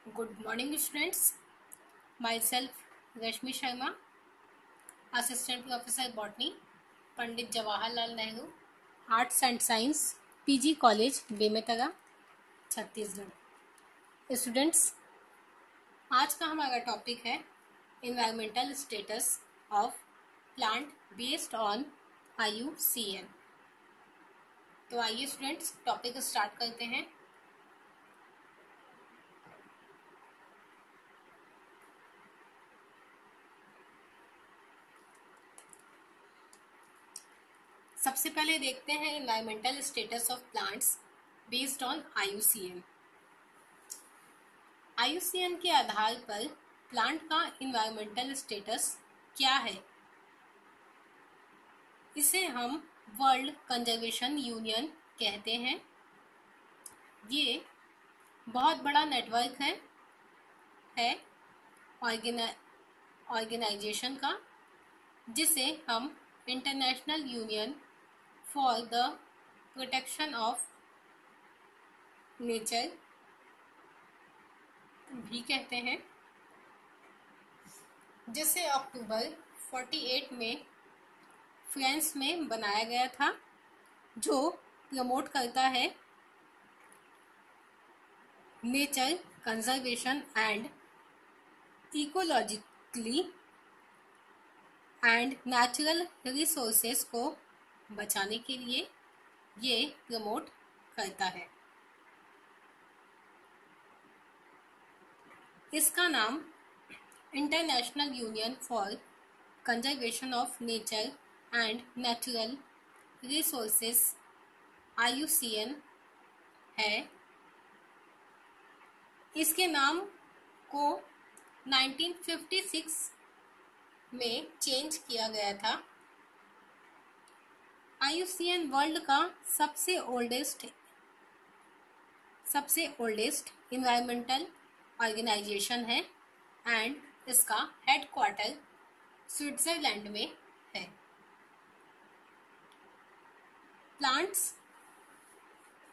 Good morning, students. Myself, Rashmi Sharma, Assistant Professor Botany, Pandit Jawaharlal Nehru, Arts and Science, PG College, Bemetara, Chhattisgarh. Students, आज का हमारा topic है environmental status of plant based on IUCN। तो आइए students topic start करते हैं। सबसे पहले देखते हैं environmental status of plants based on IUCN। IUCN के आधार पर प्लांट का इन्वायरमेंटल स्टेटस क्या है, इसे हम वर्ल्ड कंजर्वेशन यूनियन कहते हैं। ये बहुत बड़ा नेटवर्क है ऑर्गेनाइजेशन का, जिसे हम international union for the protection of nature भी कहते हैं, जिसे अक्टूबर 48 में फ्रांस में बनाया गया था, जो प्रमोट करता है nature conservation and ecologically and natural resources को बचाने के लिए ये प्रमोट करता है। इसका नाम international union for conservation of nature and natural resources IUCN है। इसके नाम को 1956 में चेंज किया गया था। IUCN वर्ल्ड का सबसे ओल्डेस्ट इन्वायरमेंटल ऑर्गेनाइजेशन है एंड इसका हेडक्वार्टर स्विट्जरलैंड में है। प्लांट्स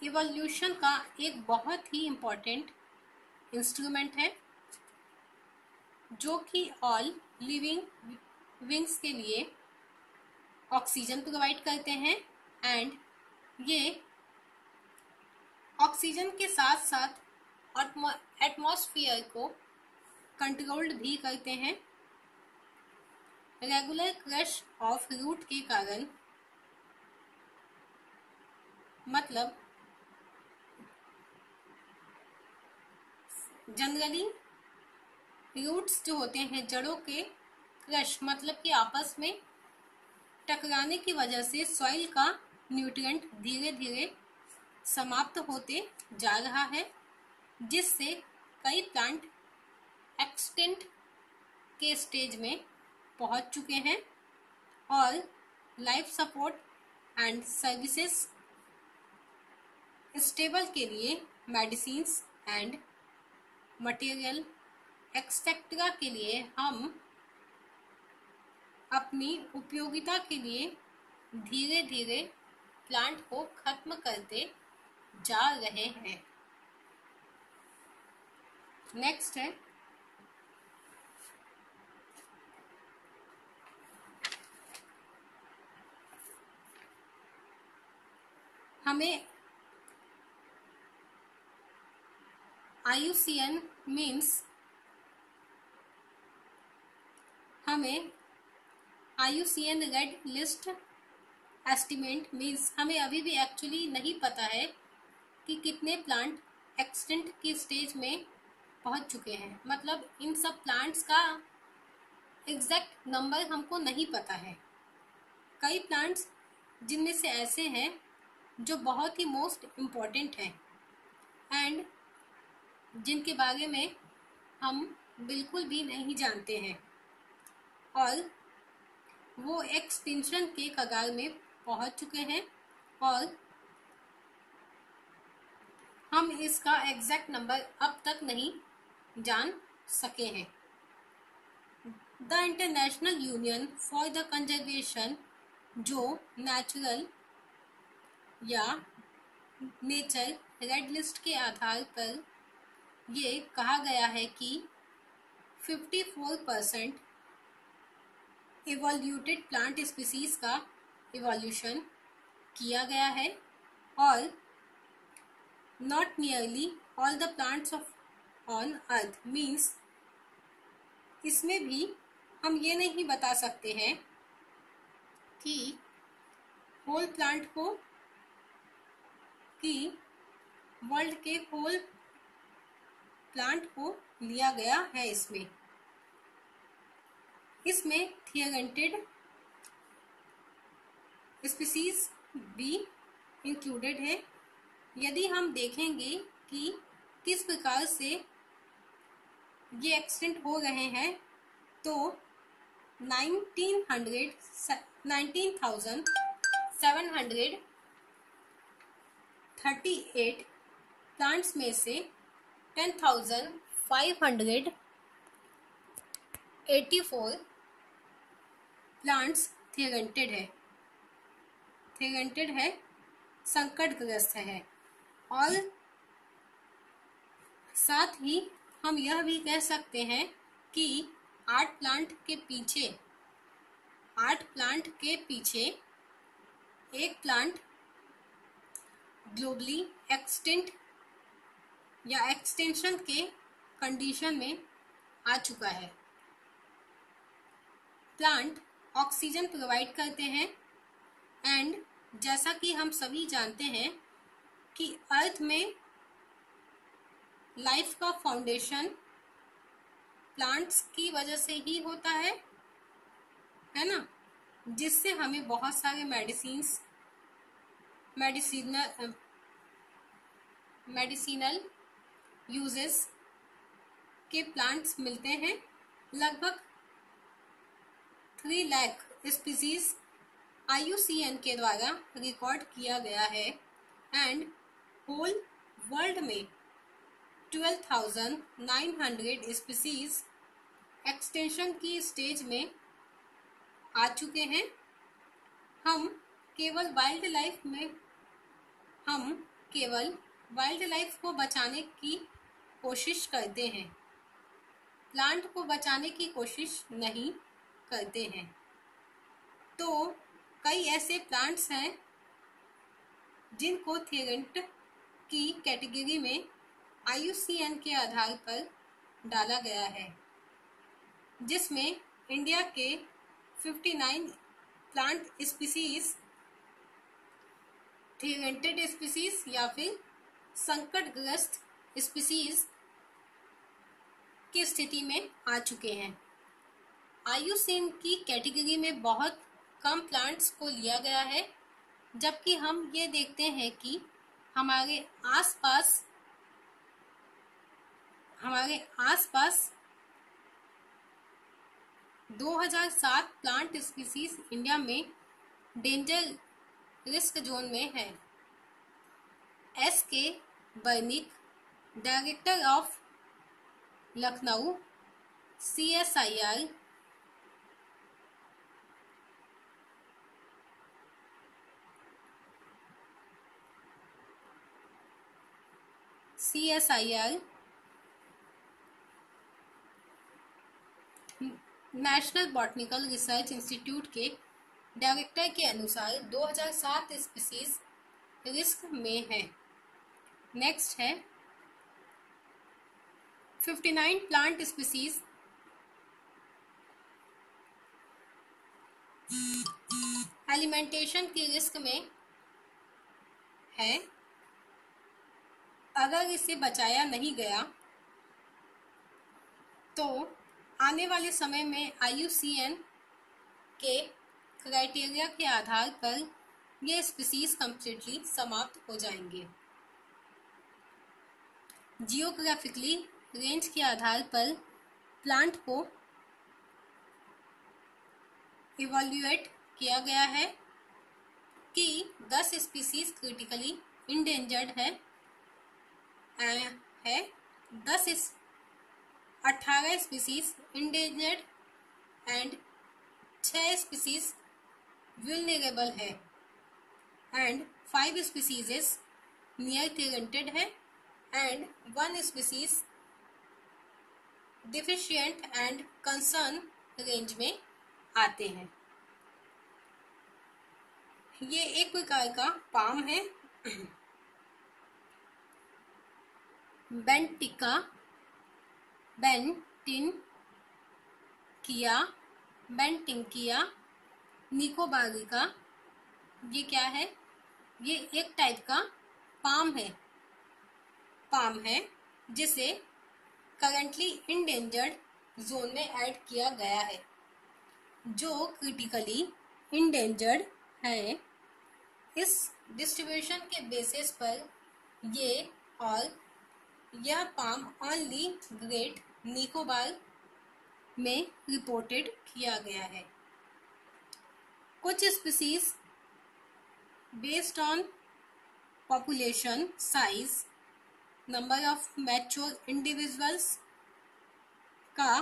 इवोल्यूशन का एक बहुत ही इम्पोर्टेंट इंस्ट्रूमेंट है, जो कि ऑल लिविंग विंग्स के लिए ऑक्सीजन प्रोवाइड करते हैं एंड ये ऑक्सीजन के साथ साथ एटमॉस्फेयर को कंट्रोल्ड भी करते हैं। रेगुलर क्रश ऑफ रूट के कारण, मतलब जनरली रूट्स जो होते हैं, जड़ों के क्रश मतलब कि आपस में टकराने की वजह से सॉइल का न्यूट्रिएंट धीरे धीरे समाप्त होते जा रहा है, जिससे कई प्लांट एक्सटिंक्ट के स्टेज में पहुंच चुके हैं और life support and services stable के लिए मेडिसिन्स एंड मटेरियल एक्सेट्रा के लिए हम अपनी उपयोगिता के लिए धीरे धीरे प्लांट को खत्म करते जा रहे हैं। नेक्स्ट है हमें IUCN मीन्स हमें IUCN red list estimate means हमें अभी भी एक्चुअली नहीं पता है कि कितने प्लांट एक्सटिंक्ट की स्टेज में पहुंच चुके हैं। मतलब इन सब प्लांट्स का एग्जैक्ट नंबर हमको नहीं पता है। कई प्लांट्स जिनमें से ऐसे हैं जो बहुत ही मोस्ट इम्पॉर्टेंट हैं एंड जिनके बारे में हम बिल्कुल भी नहीं जानते हैं और वो एक्सटिंक्शन के कगार में पहुंच चुके हैं और हम इसका एग्जैक्ट नंबर अब तक नहीं जान सके हैं। The international union for the conservation, जो नेचुरल या नेचर रेड लिस्ट के आधार पर ये कहा गया है कि 54% इवोल्यूटेड प्लांट स्पीसीज का इवोल्यूशन किया गया है और not nearly all the plants on earth means इसमें भी हम ये नहीं बता सकते हैं कि होल प्लांट को कि वर्ल्ड के होल प्लांट को लिया गया है। इसमें थियोरेंटेड स्पीसीज भी इंक्लूडेड है। यदि हम देखेंगे कि किस प्रकार से ये एक्सटेंट हो रहे हैं तो 19,738 प्लांट्स में से 10,584 प्लांट्स थियोरेंटेड है, संकटग्रस्त है। और साथ ही हम यह भी कह सकते हैं कि 8 प्लांट के पीछे एक प्लांट ग्लोबली एक्सटिंक्ट या एक्सटेंशन के कंडीशन में आ चुका है। प्लांट ऑक्सीजन प्रोवाइड करते हैं एंड जैसा कि हम सभी जानते हैं कि अर्थ में लाइफ का फाउंडेशन प्लांट्स की वजह से ही होता है ना, जिससे हमें बहुत सारे मेडिसिनल यूजेस के प्लांट्स मिलते हैं। लगभग 3 लाख स्पीसीज IUCN के द्वारा रिकॉर्ड किया गया है एंड होल वर्ल्ड में 12,900 स्पीसीज एक्सटेंशन की स्टेज में आ चुके हैं। हम केवल वाइल्ड लाइफ को बचाने की कोशिश करते हैं, प्लांट को बचाने की कोशिश नहीं करते हैं। तो कई ऐसे प्लांट्स हैं जिनको थियोरेंट की कैटेगरी में IUCN के आधार पर डाला गया है, जिसमें इंडिया के 59 प्लांट स्पीसीज थियोरेंटेड स्पीसीज या फिर संकटग्रस्त स्पीसीज की स्थिति में आ चुके हैं। IUCN की कैटेगरी में बहुत कम प्लांट्स को लिया गया है, जबकि हम ये देखते हैं कि हमारे आसपास 2007 प्लांट स्पीसीज इंडिया में डेंजर रिस्क जोन में है। SK Barnik, director of Lucknow CSIR national botanical research institute के डायरेक्टर के अनुसार 2007 स्पीसीज रिस्क में है। नेक्स्ट है 59 प्लांट स्पीसीज एलिमेंटेशन के रिस्क में है। अगर इसे बचाया नहीं गया तो आने वाले समय में IUCN के क्राइटेरिया के आधार पर ये स्पीसीज कंप्लीटली समाप्त हो जाएंगे। जियोग्राफिकली रेंज के आधार पर प्लांट को इवैल्यूएट किया गया है कि 10 स्पीसीज क्रिटिकली इंडेंजर्ड है 18 species endangered and 6 species vulnerable है एंड 5 स्पीसीज नियर थियोरेंटेड है and 1 species deficient and concern range में आते हैं। ये एक प्रकार का पाम है। बेंटिका, बेंटिनकिया, बेंटिंकिया निकोबारिका, ये क्या है? ये एक टाइप का पाम है जिसे करंटली इंडेंजर्ड जोन में ऐड किया गया है। जो क्रिटिकली इंडेंजर्ड है, इस डिस्ट्रीब्यूशन के बेसिस पर ये और यह पाम ओनली ग्रेट निकोबार में रिपोर्टेड किया गया है। कुछ species based on population size, number of mature individuals का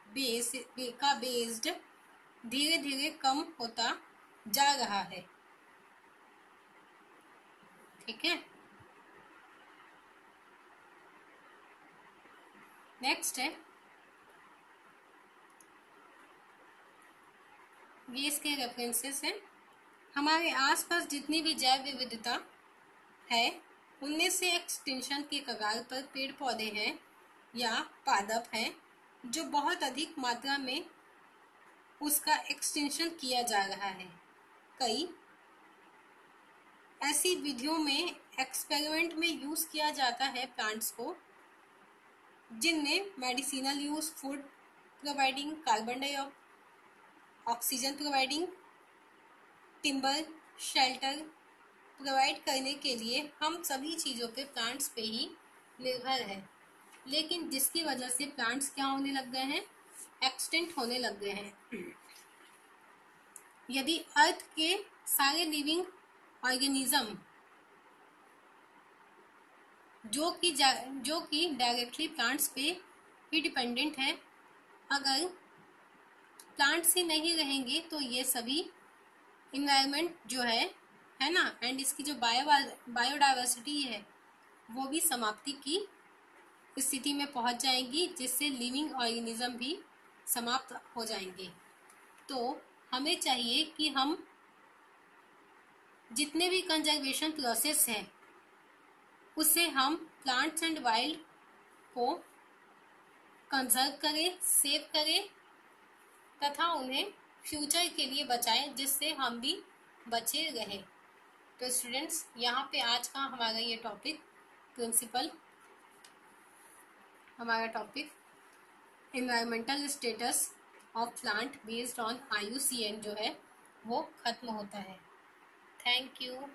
बेस्ड धीरे धीरे कम होता जा रहा है। ठीक है, नेक्स्ट है, ये इसके रेफरेंसेस हैं। हमारे आसपास जितनी भी जैव विविधता है, उनमें से एक्सटिंक्शन के कगार पर पेड़ पौधे हैं या पादप हैं जो बहुत अधिक मात्रा में उसका एक्सटिंक्शन किया जा रहा है। कई ऐसी विधियों में एक्सपेरिमेंट में यूज किया जाता है प्लांट्स को, जिनमें medicinal use, food providing, carbon dioxide, oxygen providing, timber, shelter provide करने के लिए हम सभी चीज़ों पे प्लांट्स पे ही निर्भर है। लेकिन जिसकी वजह से प्लांट्स क्या होने लग गए हैं? एक्सटिंक्ट होने लग गए हैं। यदि अर्थ के सारे लिविंग ऑर्गेनिज्म जो कि डायरेक्टली प्लांट्स पे ही डिपेंडेंट है, अगर प्लांट्स ही नहीं रहेंगे तो ये सभी इन्वायरमेंट जो है ना, एंड इसकी जो बायोडाइवर्सिटी है वो भी समाप्ति की स्थिति में पहुंच जाएंगी, जिससे लिविंग ऑर्गेनिज्म भी समाप्त हो जाएंगे। तो हमें चाहिए कि हम जितने भी कंजर्वेशन प्रोसेस हैं उससे हम प्लांट्स एंड वाइल्ड को कंजर्व करें, सेव करें तथा उन्हें फ्यूचर के लिए बचाएं, जिससे हम भी बचे रहें। तो स्टूडेंट्स, यहाँ पे आज का हमारा ये टॉपिक हमारा topic environmental status of plant based on IUCN जो है वो खत्म होता है। Thank you.